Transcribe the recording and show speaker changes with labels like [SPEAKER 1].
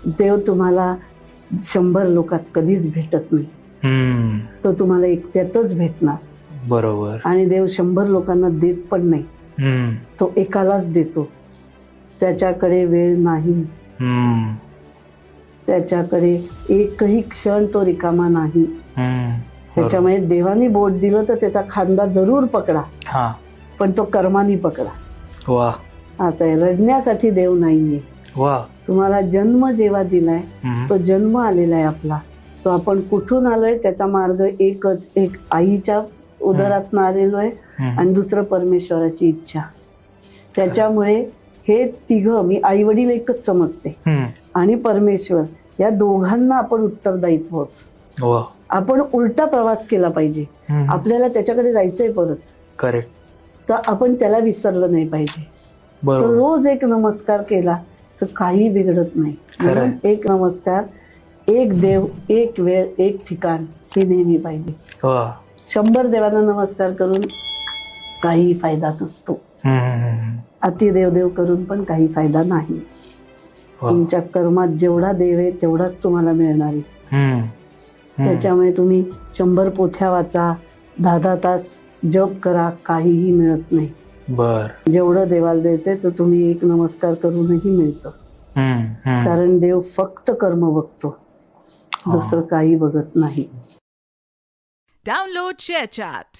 [SPEAKER 1] देव तुम्हाला 100 लोकात कधीच भेटत नाही. तो तुम्हाला एकट्यातच भेटणार.
[SPEAKER 2] बरोबर.
[SPEAKER 1] आणि देव 100 लोकांना देत पण नाही. तो एकालाच देतो. त्याच्याकडे वेळ नाही. त्याच्याकडे एकही क्षण तो रिकामा नाही. त्याच्यामुळे देवाने बोट दिलं तर त्याचा खांदा जरूर पकडा, पण तो कर्मानी पकडा.
[SPEAKER 2] वा.
[SPEAKER 1] असं आहे. रडण्यासाठी देव नाहीये.
[SPEAKER 2] वा.
[SPEAKER 1] तुम्हाला जन्म जेव्हा दिलाय तो जन्म आलेला आहे आपला. तो आपण कुठून आलोय त्याचा मार्ग एकच, एक आईच्या उदरातून आलेलो आहे आणि दुसरं परमेश्वराची इच्छा. त्याच्यामुळे हे तिघं, मी आई वडील एकच समजते आणि परमेश्वर, या दोघांना आपण उत्तरदायित्व आहोत. आपण उलटा प्रवास केला पाहिजे. आपल्याला त्याच्याकडे जायचंय परत.
[SPEAKER 2] करेक्ट.
[SPEAKER 1] तर आपण त्याला विसरलं नाही पाहिजे. तर रोज एक नमस्कार केला तर काही बिघडत नाही. म्हणून एक नमस्कार, एक देव, एक वेळ, एक ठिकाण हे नेहमी पाहिजे. 100 देवांना नमस्कार करून काही फायदा नसतो. अति देव करून पण काही फायदा नाही. तुमच्या कर्मात जेवढा देव आहे तेवढाच तुम्हाला मिळणार आहे. त्याच्यामुळे तुम्ही 100 पोथ्या वाचा, 10 तास जप करा, काहीही मिळत नाही. जेवढं देवाला द्यायचंय तर तुम्ही एक नमस्कार करूनही मिळतं. कारण देव फक्त कर्म बघतो, दुसरं काही बघत नाही.
[SPEAKER 3] Download ShareChat.